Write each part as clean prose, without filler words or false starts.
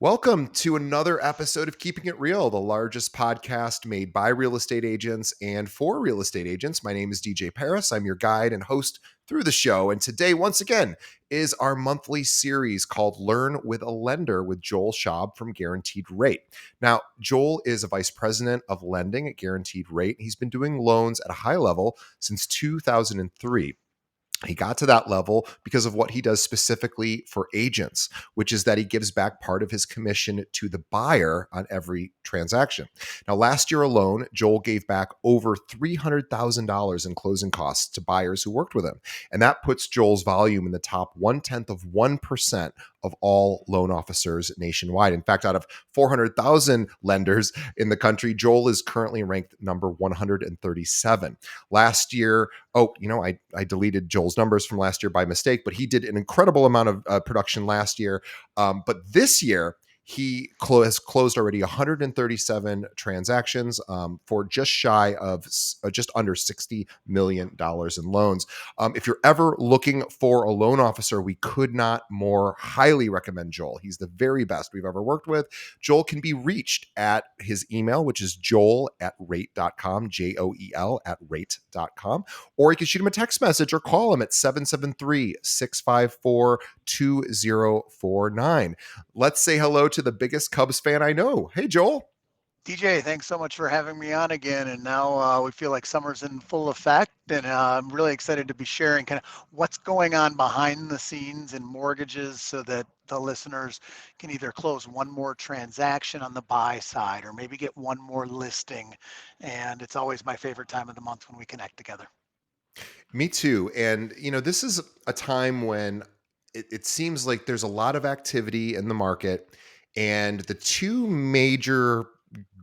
Welcome to another episode of Keeping It Real, the largest podcast made by real estate agents and for real estate agents. My name is DJ Paris. I'm your guide and host through the show. And today, once again, is our monthly series called Learn with a Lender with Joel Schaub from Guaranteed Rate. Now, Joel is a vice president of lending at Guaranteed Rate. He's been doing loans at a high level since 2003. He got to that level because of what he does specifically for agents, which is that he gives back part of his commission to the buyer on every transaction. Now, last year alone, Joel gave back over $300,000 in closing costs to buyers who worked with him. And that puts Joel's volume in the top 1/10 of 1% of all loan officers nationwide. In fact, out of 400,000 lenders in the country, Joel is currently ranked number 137. Last year, I deleted Joel's numbers from last year by mistake, but he did an incredible amount of production last year. But this year, he has closed already 137 transactions for just shy of just under $60 million in loans. If you're ever looking for a loan officer, we could not more highly recommend Joel. He's the very best we've ever worked with. Joel can be reached at his email, which is joel@rate.com, JOEL at rate.com, or you can shoot him a text message or call him at 773-654-2049. Let's say hello to the biggest Cubs fan I know. Hey, Joel. DJ, thanks so much for having me on again. And now we feel like summer's in full effect, and I'm really excited to be sharing kind of what's going on behind the scenes in mortgages so that the listeners can either close one more transaction on the buy side or maybe get one more listing. And it's always my favorite time of the month when we connect together. Me too. And, this is a time when it seems like there's a lot of activity in the market. And the two major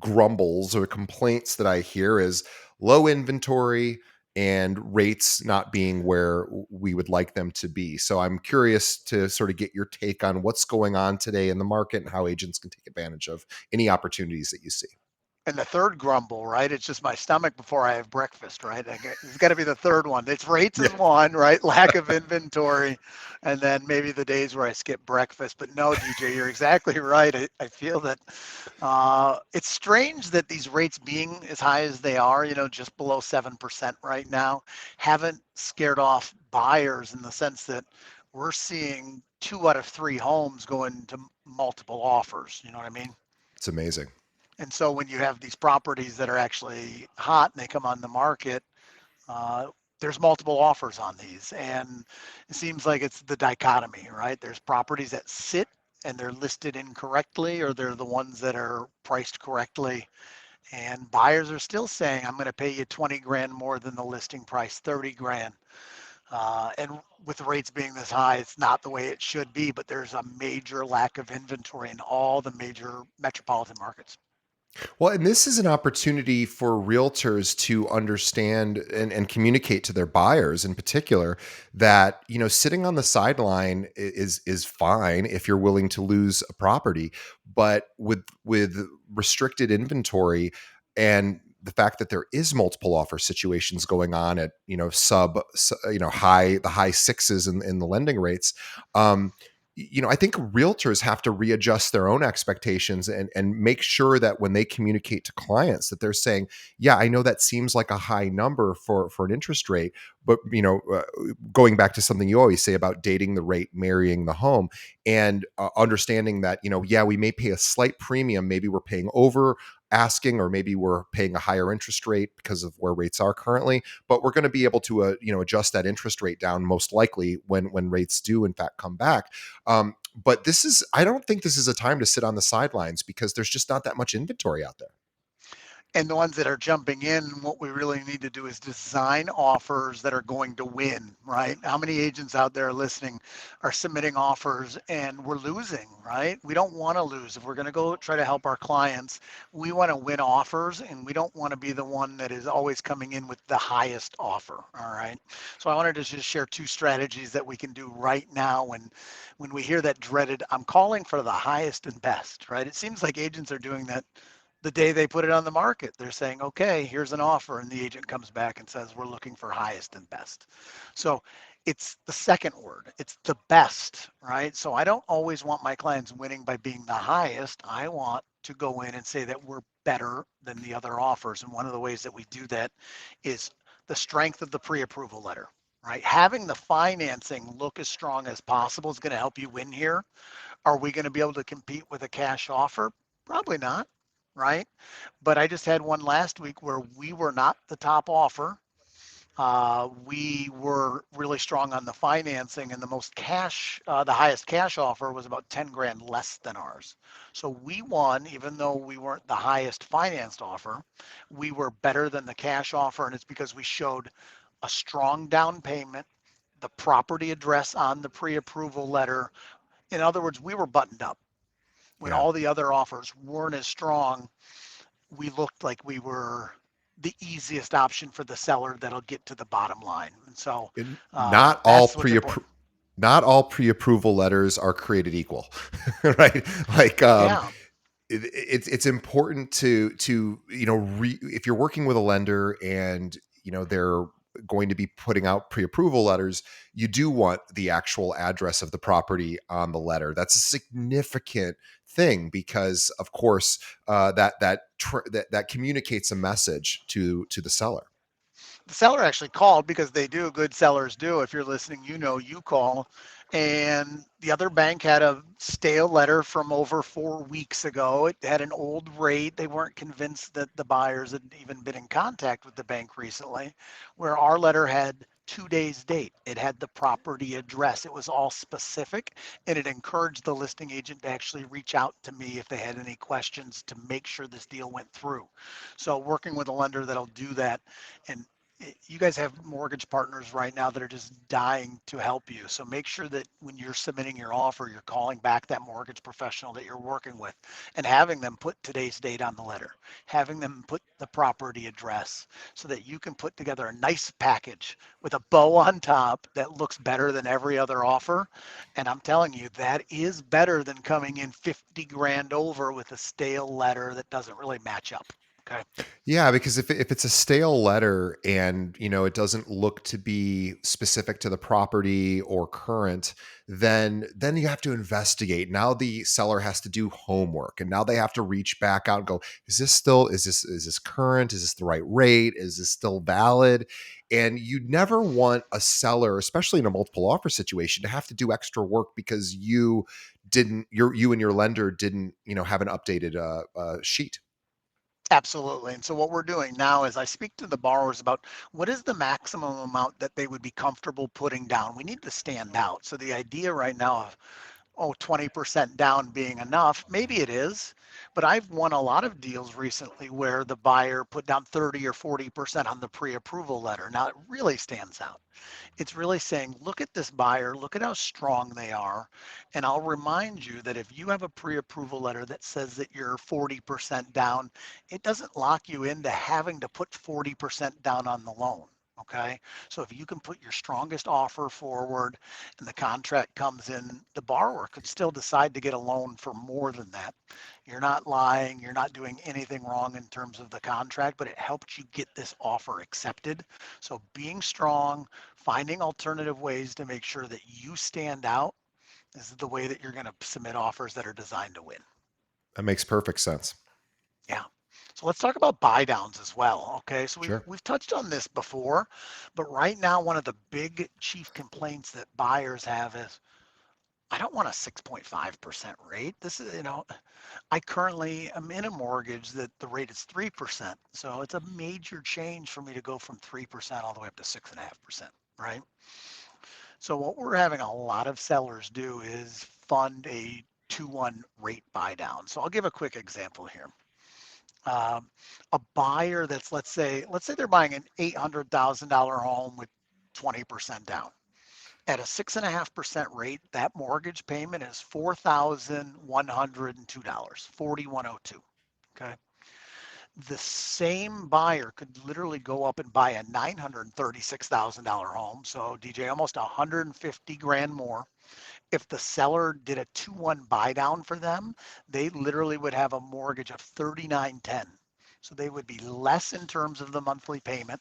grumbles or complaints that I hear is low inventory and rates not being where we would like them to be. So I'm curious to sort of get your take on what's going on today in the market and how agents can take advantage of any opportunities that you see. And the third grumble, right? It's just my stomach before I have breakfast, right? It's got to be the third one. It's rates Yeah. is one, right? Lack of inventory, and then maybe the days where I skip breakfast. But no, DJ, you're exactly right. I feel that it's strange that these rates being as high as they are, just below 7% right now, haven't scared off buyers in the sense that we're seeing 2 out of 3 homes go into multiple offers. You know what I mean? It's amazing. And so when you have these properties that are actually hot and they come on the market, uh, there's multiple offers on these. And it seems like it's the dichotomy, right? There's properties that sit and they're listed incorrectly, or they're the ones that are priced correctly. And buyers are still saying, I'm going to pay you 20 grand more than the listing price, 30 grand. And with rates being this high, it's not the way it should be, but there's a major lack of inventory in all the major metropolitan markets. Well, and this is an opportunity for realtors to understand and communicate to their buyers in particular that, sitting on the sideline is fine if you're willing to lose a property, but with restricted inventory and the fact that there is multiple offer situations going on at, the high sixes in the lending rates, um, I think realtors have to readjust their own expectations and make sure that when they communicate to clients that they're saying, yeah, I know that seems like a high number for an interest rate, but going back to something you always say about dating the rate, marrying the home, and understanding that, yeah, we may pay a slight premium, maybe we're paying over asking, or maybe we're paying a higher interest rate because of where rates are currently, but we're going to be able to adjust that interest rate down most likely when rates do in fact come back. But I don't think this is a time to sit on the sidelines because there's just not that much inventory out there. And the ones that are jumping in, what we really need to do is design offers that are going to win, right? How many agents out there listening are submitting offers and we're losing, right? We don't want to lose. If we're going to go try to help our clients, we want to win offers, and we don't want to be the one that is always coming in with the highest offer, all right? So I wanted to just share 2 strategies that we can do right now when we hear that dreaded, I'm calling for the highest and best, right? It seems like agents are doing that the day they put it on the market. They're saying, okay, here's an offer. And the agent comes back and says, we're looking for highest and best. So It's the second word. It's the best, right? So I don't always want my clients winning by being the highest. I want to go in and say that we're better than the other offers. And one of the ways that we do that is the strength of the pre-approval letter, right? Having the financing look as strong as possible is going to help you win here. Are we going to be able to compete with a cash offer? Probably not, right? But I just had one last week where we were not the top offer. We were really strong on the financing, and the highest cash offer was about 10 grand less than ours. So we won, even though we weren't the highest financed offer. We were better than the cash offer, and it's because we showed a strong down payment, the property address on the pre-approval letter. In other words, we were buttoned up. When Yeah. all the other offers weren't as strong, we looked like we were the easiest option for the seller that'll get to the bottom line. And so And not all that's what's pre important. not all pre-approval letters are created equal, right? Like Yeah, it's important to if you're working with a lender and they're going to be putting out pre-approval letters, you do want the actual address of the property on the letter. That's a significant thing because of course that communicates a message to the seller. the seller actually called because they do. Good sellers do. If you're listening, you know you call. And the other bank had a stale letter from over 4 weeks ago. It had an old rate. They weren't convinced that the buyers had even been in contact with the bank recently, where our letter had 2 days date. It had the property address. It was all specific, and it encouraged the listing agent to actually reach out to me if they had any questions to make sure this deal went through. So working with a lender that'll do that, and you guys have mortgage partners right now that are just dying to help you. So make sure that when you're submitting your offer, you're calling back that mortgage professional that you're working with and having them put today's date on the letter, having them put the property address so that you can put together a nice package with a bow on top that looks better than every other offer. And I'm telling you, that is better than coming in 50 grand over with a stale letter that doesn't really match up. Okay. Yeah, because if it's a stale letter and it doesn't look to be specific to the property or current, then you have to investigate. Now the seller has to do homework, and now they have to reach back out and go, is this current? Is this the right rate? Is this still valid? And you never want a seller, especially in a multiple offer situation, to have to do extra work because you and your lender didn't have an updated sheet. Absolutely. And so what we're doing now is I speak to the borrowers about what is the maximum amount that they would be comfortable putting down. We need to stand out. So the idea right now of, 20% down being enough, maybe it is, but I've won a lot of deals recently where the buyer put down 30 or 40% on the pre-approval letter. Now it really stands out. It's really saying, look at this buyer, look at how strong they are. And I'll remind you that if you have a pre-approval letter that says that you're 40% down, it doesn't lock you into having to put 40% down on the loan. Okay. So if you can put your strongest offer forward and the contract comes in, the borrower could still decide to get a loan for more than that. You're not lying, you're not doing anything wrong in terms of the contract, but it helps you get this offer accepted. So being strong, finding alternative ways to make sure that you stand out is the way that you're going to submit offers that are designed to win. That makes perfect sense. Yeah. So let's talk about buy downs as well. Okay. So we've Sure. we've touched on this before, but right now one of the big chief complaints that buyers have is I don't want a 6.5% rate. This is, I currently am in a mortgage that the rate is 3%. So it's a major change for me to go from 3% all the way up to 6.5%, right? So what we're having a lot of sellers do is fund a 2-1 rate buy down. So I'll give a quick example here. Um, a buyer that's let's say they're buying an $800,000 home with 20% down. At a 6.5% rate, that mortgage payment is $4,102, 4,102. Okay. The same buyer could literally go up and buy a $936,000 home. So DJ, almost 150 grand more. If the seller did a 2-1 buy down for them, they literally would have a mortgage of 3910. So they would be less in terms of the monthly payment.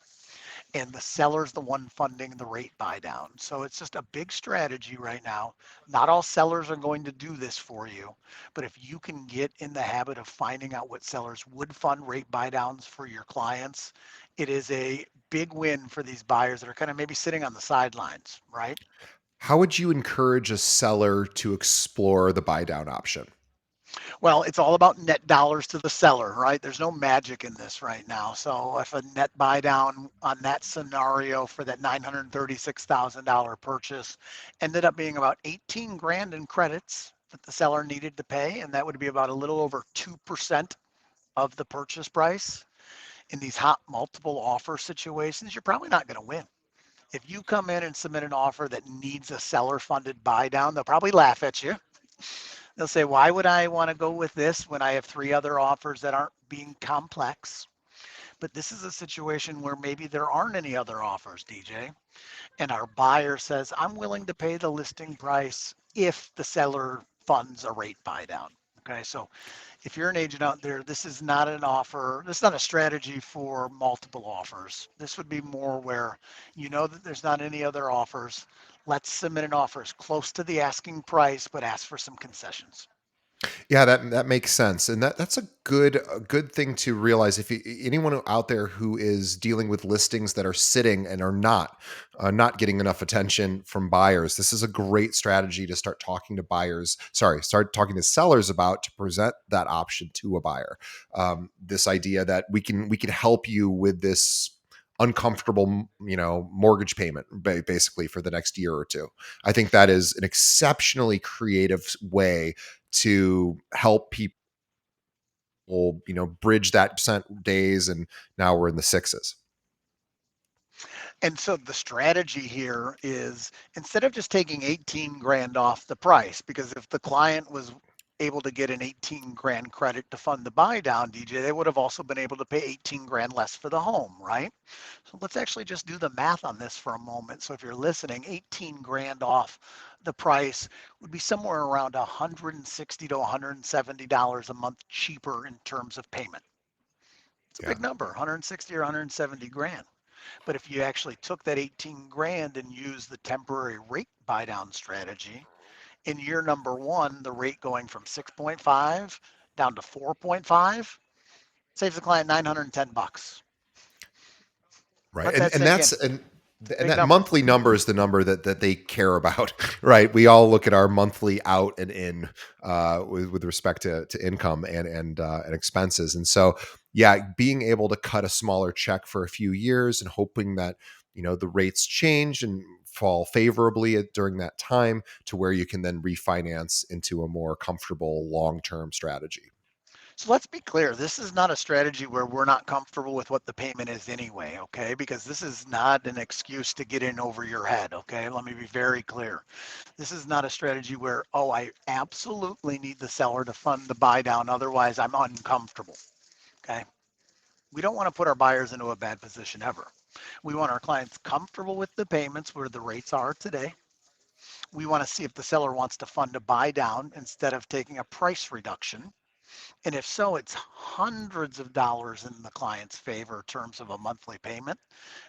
and the seller's the one funding the rate buy down. So it's just a big strategy right now. Not all sellers are going to do this for you, but if you can get in the habit of finding out what sellers would fund rate buy downs for your clients, it is a big win for these buyers that are kind of maybe sitting on the sidelines, right? How would you encourage a seller to explore the buy down option? Well, it's all about net dollars to the seller, right? There's no magic in this right now. So if a net buy down on that scenario for that $936,000 purchase ended up being about 18 grand in credits that the seller needed to pay, and that would be about a little over 2% of the purchase price. In these hot multiple offer situations, you're probably not going to win. If you come in and submit an offer that needs a seller funded buy down, they'll probably laugh at you. They'll say, why would I want to go with this when I have three other offers that aren't being complex? But this is a situation where maybe there aren't any other offers, DJ, and our buyer says, I'm willing to pay the listing price if the seller funds a rate buy down. Okay, so if you're an agent out there, this is not an offer, this is not a strategy for multiple offers. This would be more where you know that there's not any other offers. Let's submit an offer as close to the asking price, but ask for some concessions. Yeah, that makes sense, and that's a good thing to realize. If anyone out there who is dealing with listings that are sitting and are not getting enough attention from buyers, this is a great strategy to start talking to buyers. Sorry, start talking to sellers about to present that option to a buyer. This idea that we can help you with this uncomfortable mortgage payment basically for the next year or two. I think that is an exceptionally creative way to help people, bridge that percent days, and now we're in the sixes. And so the strategy here is instead of just taking 18 grand off the price, because if the client was able to get an 18 grand credit to fund the buy down, DJ, they would have also been able to pay 18 grand less for the home, right? So let's actually just do the math on this for a moment. So if you're listening, 18 grand off the price would be somewhere around 160 to $170 a month cheaper in terms of payment. It's a Yeah. big number, 160 or 170 grand. But if you actually took that 18 grand and used the temporary rate buy down strategy, in year number one, the rate going from 6.5 down to 4.5 saves the client 910 bucks. Right. Let And that and sink that's in. and Big that number. monthly number is the number that they care about, right? We all look at our monthly out and in with respect to income and expenses. And so yeah, being able to cut a smaller check for a few years and hoping that the rates change and fall favorably during that time to where you can then refinance into a more comfortable long-term strategy. So let's be clear. This is not a strategy where we're not comfortable with what the payment is anyway, okay? Because this is not an excuse to get in over your head, okay? Let me be very clear. This is not a strategy where, oh, I absolutely need the seller to fund the buy down, otherwise I'm uncomfortable, okay? We don't want to put our buyers into a bad position ever. We want our clients comfortable with the payments where the rates are today. We want to see if the seller wants to fund a buy down instead of taking a price reduction. And if so, it's hundreds of dollars in the client's favor in terms of a monthly payment.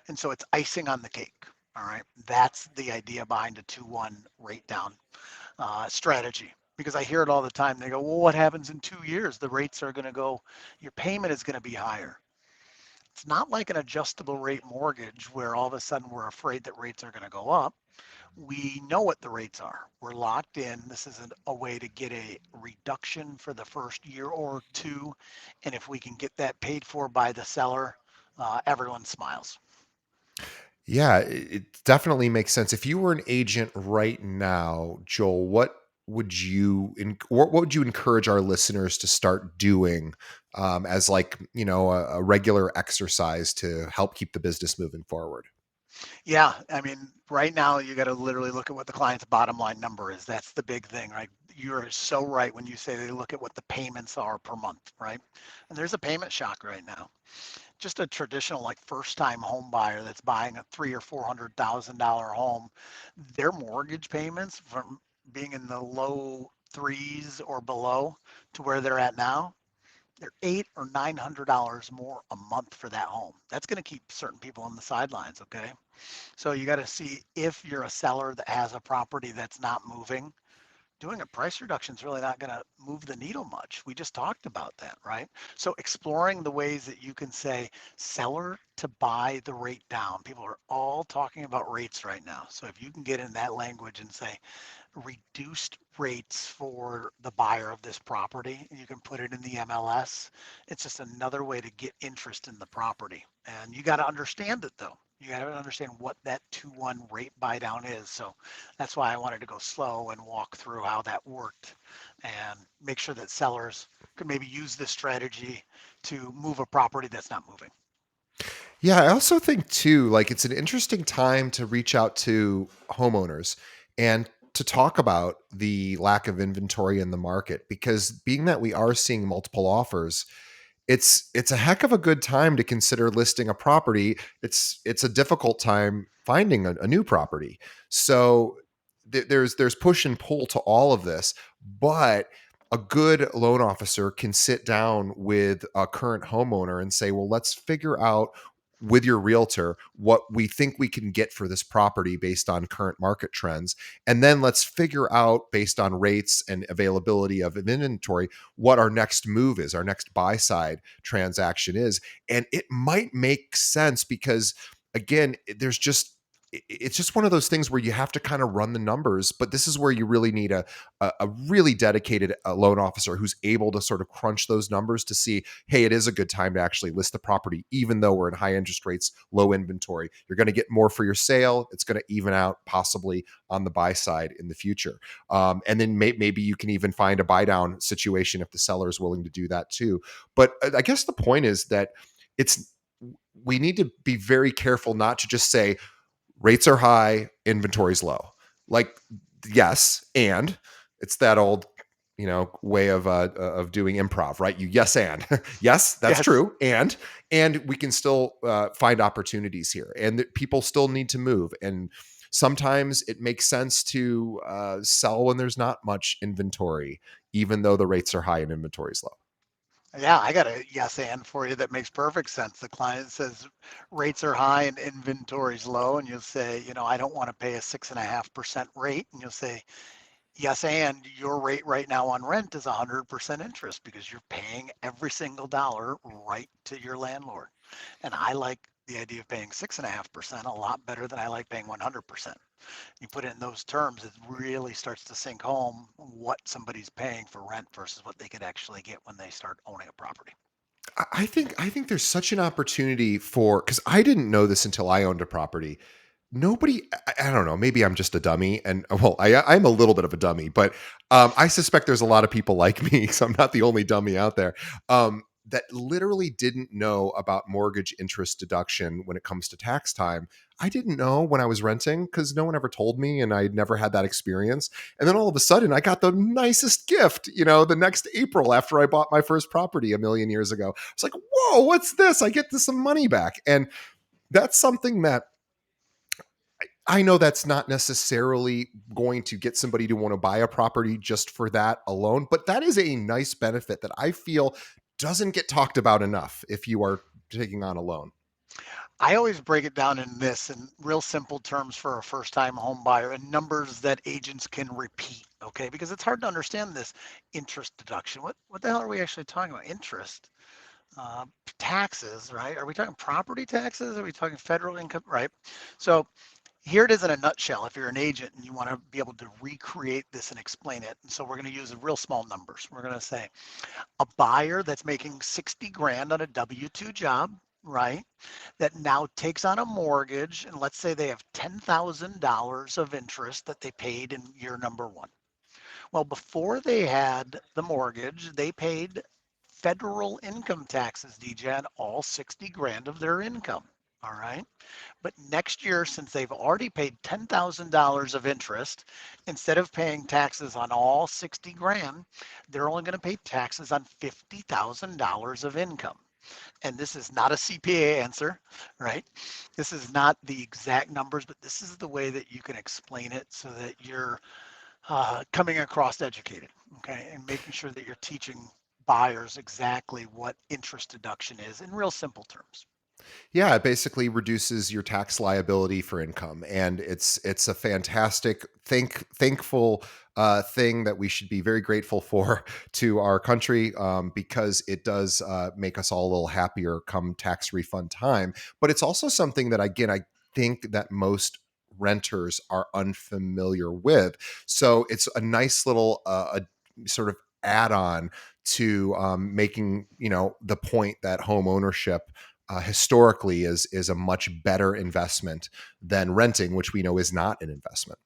And so it's icing on the cake. All right. That's the idea behind a 2-1 rate down strategy. Because I hear it all the time. They go, well, what happens in 2 years? The rates are going to go, your payment is going to be higher. It's not like an adjustable rate mortgage where all of a sudden we're afraid that rates are going to go up. We know what the rates are. We're locked in. This is a way to get a reduction for the first year or two. And if we can get that paid for by the seller, everyone smiles. Yeah, it definitely makes sense. If you were an agent right now, Joel, what would you encourage our listeners to start doing as like a regular exercise to help keep the business moving forward? Yeah, I mean, right now you got to literally look at what the client's bottom line number is. That's the big thing, right? You're so right when you say they look at what the payments are per month, right? And there's a payment shock right now. Just a traditional like first time home buyer that's buying a three or $400,000 home, their mortgage payments from being in the low threes or below to where they're at now, They're $800 or $900 more a month for that home. That's going to keep certain people on the sidelines. Okay. So you got to see if you're a seller that has a property that's not moving. Doing a price reduction is really not going to move the needle much. We just talked about that, right? So exploring the ways that you can say seller to buy the rate down. People are all talking about rates right now. So if you can get in that language and say reduced rates for the buyer of this property, you can put it in the MLS. It's just another way to get interest in the property. And you got to understand it though. You got to understand what that 2-1 rate buy down is. So that's why I wanted to go slow and walk through how that worked and make sure that sellers could maybe use this strategy to move a property that's not moving. Yeah, I also think too, like it's an interesting time to reach out to homeowners and to talk about the lack of inventory in the market because being that we are seeing multiple offers, it's a heck of a good time to consider listing a property. It's a difficult time finding a new property. So there's push and pull to all of this, but a good loan officer can sit down with a current homeowner and say, well, let's figure out with your realtor what we think we can get for this property based on current market trends. And then let's figure out based on rates and availability of inventory what our next move is, our next buy side transaction is. And it might make sense because, again, it's just one of those things where you have to kind of run the numbers, but this is where you really need a really dedicated loan officer who's able to sort of crunch those numbers to see, hey, it is a good time to actually list the property, even though we're in high interest rates, low inventory. You're going to get more for your sale. It's going to even out possibly on the buy side in the future. And then maybe you can even find a buy down situation if the seller is willing to do that too. But I guess the point is that it's we need to be very careful not to just say rates are high, inventory's low. Like, yes, and it's that old, way of doing improv, right? You yes and yes, that's Yes. true, and we can still find opportunities here, and people still need to move, and sometimes it makes sense to sell when there's not much inventory, even though the rates are high and inventory is low. Yeah, I got a yes and for you that makes perfect sense. The client says rates are high and inventory's low, and you'll say, I don't want to pay a 6.5% rate. And you'll say, yes, and your rate right now on rent is 100% interest because you're paying every single dollar right to your landlord. And I like the idea of paying 6.5% a lot better than I like paying 100%. You put it in those terms, it really starts to sink home what somebody's paying for rent versus what they could actually get when they start owning a property. I think there's such an opportunity for because I didn't know this until I owned a property. Nobody, I don't know, maybe I'm just a dummy, and well, I'm a little bit of a dummy, but I suspect there's a lot of people like me, so I'm not the only dummy out there. That literally didn't know about mortgage interest deduction when it comes to tax time. I didn't know when I was renting because no one ever told me, and I never had that experience. And then all of a sudden, I got the nicest gift, the next April after I bought my first property a million years ago. It's like, whoa, what's this? I get this some money back, and that's something that I know that's not necessarily going to get somebody to want to buy a property just for that alone, but that is a nice benefit that I feel doesn't get talked about enough if you are taking on a loan. I always break it down in this in real simple terms for a first time home buyer and numbers that agents can repeat, okay? Because it's hard to understand this interest deduction. What the hell are we actually talking about? Interest, uh, taxes, right? Are we talking property taxes? Are we talking federal income, right? So here it is in a nutshell if you're an agent and you want to be able to recreate this and explain it. And so we're going to use real small numbers. We're going to say a buyer that's making 60 grand on a W-2 job, right? That now takes on a mortgage, and let's say they have $10,000 of interest that they paid in year number one. Well, before they had the mortgage, they paid federal income taxes, DJ, on all 60 grand of their income. All right. But next year, since they've already paid $10,000 of interest, instead of paying taxes on all 60 grand, they're only going to pay taxes on $50,000 of income. And this is not a CPA answer, right? This is not the exact numbers, but this is the way that you can explain it so that you're coming across educated, okay, and making sure that you're teaching buyers exactly what interest deduction is in real simple terms. Yeah, it basically reduces your tax liability for income, and it's a fantastic, thankful thing that we should be very grateful for to our country, because it does make us all a little happier come tax refund time. But it's also something that, again, I think that most renters are unfamiliar with. So it's a nice little a sort of add-on to making the point that home ownership historically is a much better investment than renting, which we know is not an investment.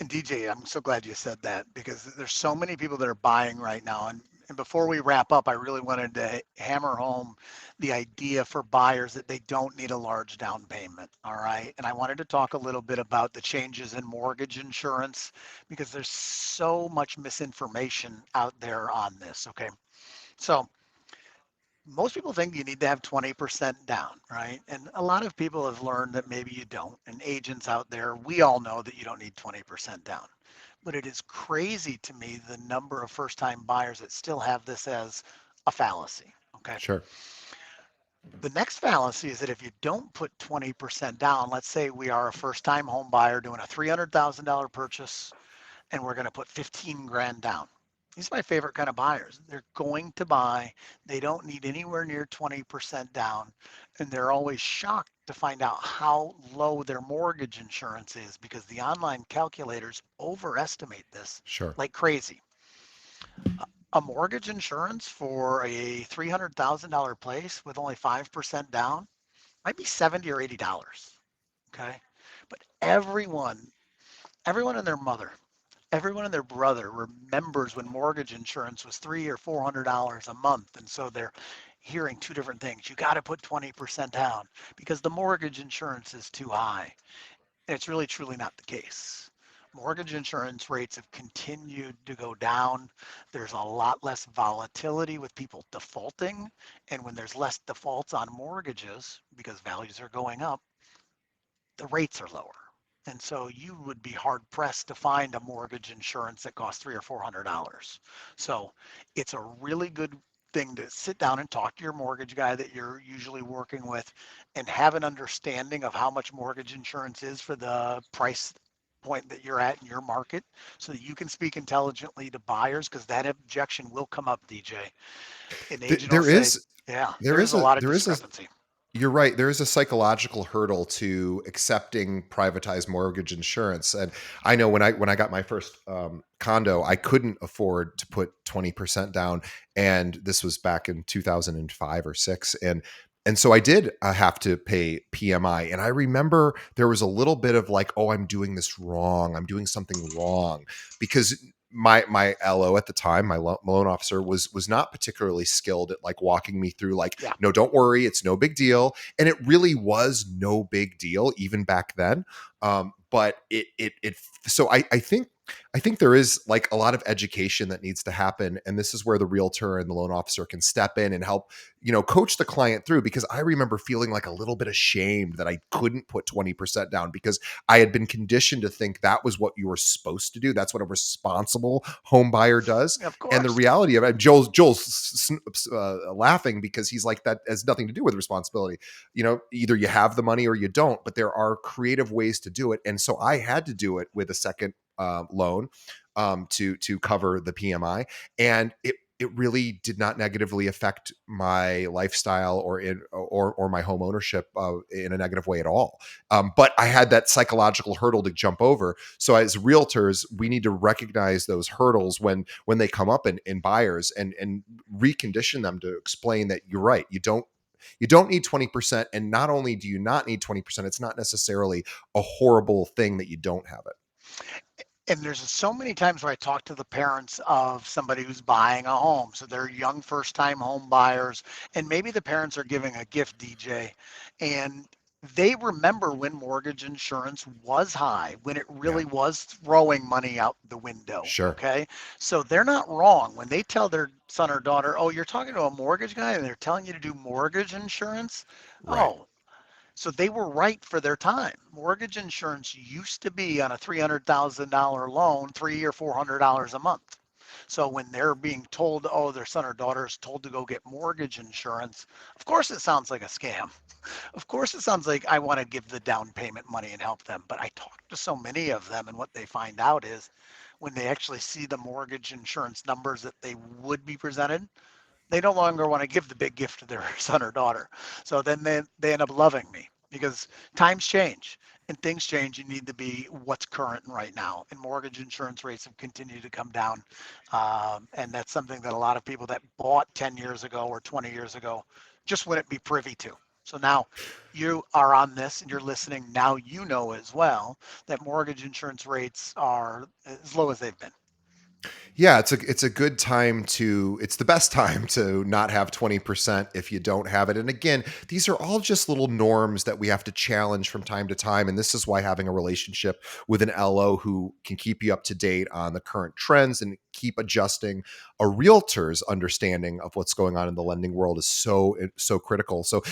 And DJ, I'm so glad you said that because there's so many people that are buying right now. And before we wrap up, I really wanted to hammer home the idea for buyers that they don't need a large down payment. All right. And I wanted to talk a little bit about the changes in mortgage insurance because there's so much misinformation out there on this. Okay. So most people think you need to have 20% down, right? And a lot of people have learned that maybe you don't. And agents out there, we all know that you don't need 20% down. But it is crazy to me the number of first time buyers that still have this as a fallacy. Okay. Sure. The next fallacy is that if you don't put 20% down, let's say we are a first time home buyer doing a $300,000 purchase and we're going to put 15 grand down. These are my favorite kind of buyers. They're going to buy, they don't need anywhere near 20% down, and they're always shocked to find out how low their mortgage insurance is because the online calculators overestimate this Sure. like crazy. A mortgage insurance for a $300,000 place with only 5% down might be 70 or $80. Okay. But everyone and their mother, everyone and their brother remembers when mortgage insurance was $300 or $400 a month, and so they're hearing two different things. You got to put 20% down because the mortgage insurance is too high. And it's really truly not the case. Mortgage insurance rates have continued to go down. There's a lot less volatility with people defaulting. And when there's less defaults on mortgages because values are going up, the rates are lower. And so you would be hard pressed to find a mortgage insurance that costs $300 or $400. So it's a really good thing to sit down and talk to your mortgage guy that you're usually working with and have an understanding of how much mortgage insurance is for the price point that you're at in your market so that you can speak intelligently to buyers because that objection will come up, DJ. An agent will There say, is yeah, there there's is a a lot of there is a discrepancy. You're right. There is a psychological hurdle to accepting privatized mortgage insurance, and I know when I got my first condo, I couldn't afford to put 20% down, and this was back in 2005 or six, and so I did have to pay PMI, and I remember there was a little bit of like, oh, I'm doing this wrong. I'm doing something wrong because my LO at the time, my loan officer was not particularly skilled at like walking me through like, Yeah. no, don't worry, it's no big deal, and it really was no big deal even back then. But it so I think there is like a lot of education that needs to happen, and this is where the realtor and the loan officer can step in and help coach the client through, because I remember feeling like a little bit ashamed that I couldn't put 20% down because I had been conditioned to think that was what you were supposed to do. That's what a responsible home buyer does. Of And the course. reality of it, Joel's laughing because he's like, that has nothing to do with responsibility. Either you have the money or you don't, but there are creative ways to do it. And so I had to do it with a second loan to cover the PMI, and it really did not negatively affect my lifestyle or my home ownership in a negative way at all. But I had that psychological hurdle to jump over. So as realtors, we need to recognize those hurdles when they come up in buyers, and recondition them to explain that you're right. You don't need 20%, and not only do you not need 20%, it's not necessarily a horrible thing that you don't have it. And there's so many times where I talk to the parents of somebody who's buying a home. So they're young first time home buyers, and maybe the parents are giving a gift, DJ, and they remember when mortgage insurance was high, when it Yeah, really was throwing money out the window. sure. Okay. So they're not wrong when they tell their son or daughter, oh, you're talking to a mortgage guy and they're telling you to do mortgage insurance. Right. Oh, so they were right for their time. Mortgage insurance used to be on a $300,000 loan, $300 or $400 a month. So when they're being told, oh, their son or daughter is told to go get mortgage insurance, of course it sounds like a scam. Of course it sounds like I want to give the down payment money and help them. But I talk to so many of them, and what they find out is when they actually see the mortgage insurance numbers that they would be presented, they no longer want to give the big gift to their son or daughter. So then they end up loving me because times change and things change. You need to be what's current right now. And mortgage insurance rates have continued to come down. And that's something that a lot of people that bought 10 years ago or 20 years ago just wouldn't be privy to. So now you are on this and you're listening. Now you know as well that mortgage insurance rates are as low as they've been. Yeah, it's a good time to it's the best time to not have 20% if you don't have it. And again, these are all just little norms that we have to challenge from time to time. And this is why having a relationship with an LO who can keep you up to date on the current trends and keep adjusting a realtor's understanding of what's going on in the lending world is so critical. So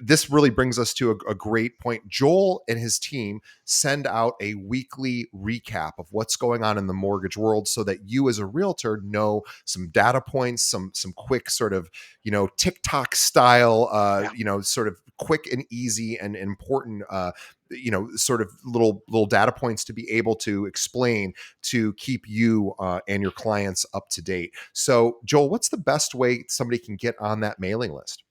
this really brings us to a great point. Joel and his team send out a weekly recap of what's going on in the mortgage world so that you as a realtor know some data points, some quick sort of, TikTok style, Yeah. sort of quick and easy and important sort of little data points to be able to explain to keep you and your clients up to date. So Joel, what's the best way somebody can get on that mailing list?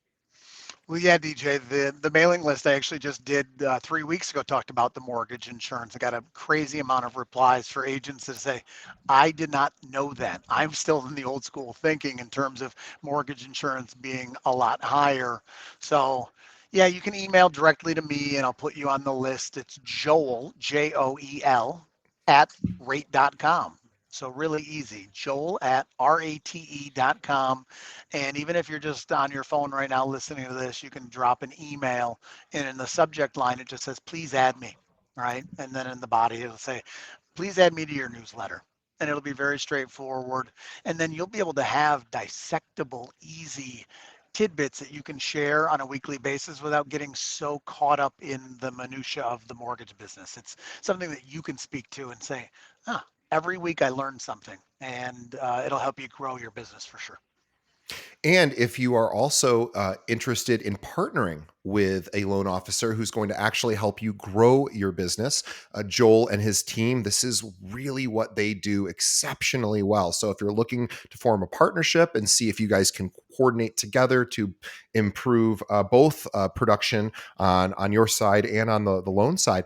Well, yeah, DJ, the mailing list I actually just did 3 weeks ago talked about the mortgage insurance. I got a crazy amount of replies for agents that say, I did not know that. I'm still in the old school thinking in terms of mortgage insurance being a lot higher. So, yeah, you can email directly to me and I'll put you on the list. It's Joel, Joel, at rate.com. So really easy, Joel at rate.com. And even if you're just on your phone right now listening to this, you can drop an email and in the subject line, it just says, please add me, right? And then in the body, it'll say, please add me to your newsletter. And it'll be very straightforward. And then you'll be able to have dissectable, easy tidbits that you can share on a weekly basis without getting so caught up in the minutia of the mortgage business. It's something that you can speak to and say, huh, every week I learned something, and it'll help you grow your business for sure. And if you are also interested in partnering with a loan officer who's going to actually help you grow your business, Joel and his team, this is really what they do exceptionally well. So if you're looking to form a partnership and see if you guys can coordinate together to improve both production on your side and on the loan side,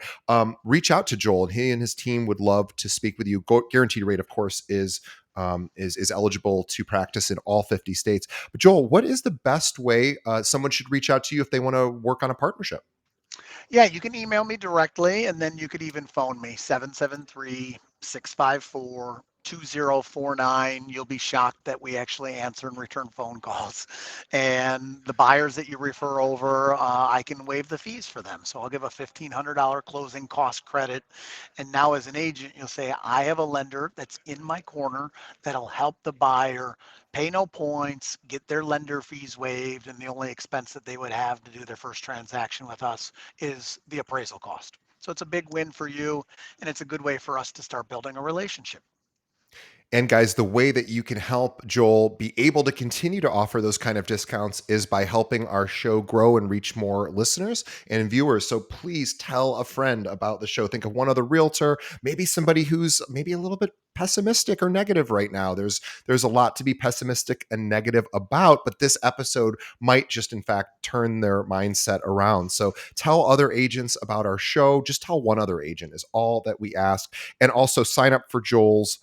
reach out to Joel. He and his team would love to speak with you. Guaranteed rate, of course, is eligible to practice in all 50 states. But Joel, what is the best way someone should reach out to you if they want to work on a partnership? Yeah, you can email me directly, and then you could even phone me 773-654-2049. You'll be shocked that we actually answer and return phone calls. And the buyers that you refer over, I can waive the fees for them. So I'll give a $1,500 closing cost credit. And now, as an agent, you'll say, I have a lender that's in my corner that'll help the buyer pay no points, get their lender fees waived, and the only expense that they would have to do their first transaction with us is the appraisal cost. So it's a big win for you, and it's a good way for us to start building a relationship. And guys, the way that you can help Joel be able to continue to offer those kind of discounts is by helping our show grow and reach more listeners and viewers. So please tell a friend about the show. Think of one other realtor, maybe somebody who's maybe a little bit pessimistic or negative right now. There's a lot to be pessimistic and negative about, but this episode might just in fact turn their mindset around. So tell other agents about our show. Just tell one other agent is all that we ask. And also sign up for Joel's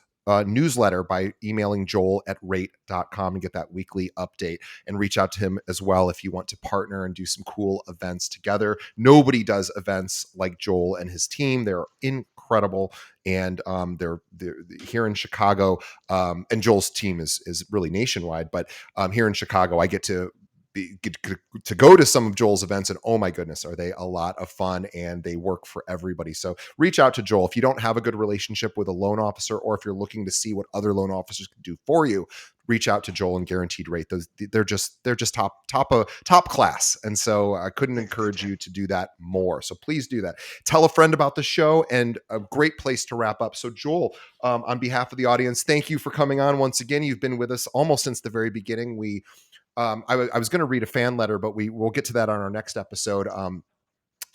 newsletter by emailing Joel at rate.com and get that weekly update, and reach out to him as well if you want to partner and do some cool events together. Nobody does events like Joel and his team. They're incredible. And they're here in Chicago. And Joel's team is really nationwide, but here in Chicago, I get to get to go to some of Joel's events, and oh my goodness, are they a lot of fun, and they work for everybody. So reach out to Joel if you don't have a good relationship with a loan officer, or if you're looking to see what other loan officers can do for you. reach out to Joel and Guaranteed Rate. They're just top class. And so I couldn't Thanks, encourage DJ. you to do that more. So please do that. Tell a friend about the show, and a great place to wrap up. So Joel, on behalf of the audience, thank you for coming on once again. You've been with us almost since the very beginning. I was going to read a fan letter, but we'll get to that on our next episode.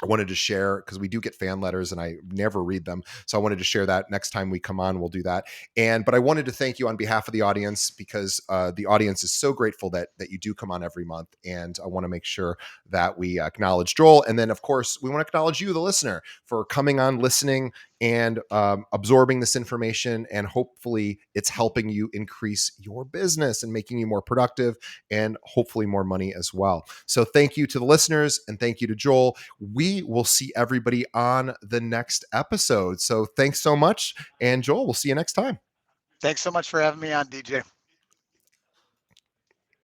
I wanted to share, because we do get fan letters and I never read them. So I wanted to share that next time we come on, we'll do that. But I wanted to thank you on behalf of the audience, because the audience is so grateful that you do come on every month. And I want to make sure that we acknowledge Joel. And then, of course, we want to acknowledge you, the listener, for coming on, listening, and absorbing this information. And hopefully it's helping you increase your business and making you more productive, and hopefully more money as well. So thank you to the listeners, and thank you to Joel. We will see everybody on the next episode. So thanks so much. And Joel, we'll see you next time. Thanks so much for having me on, DJ.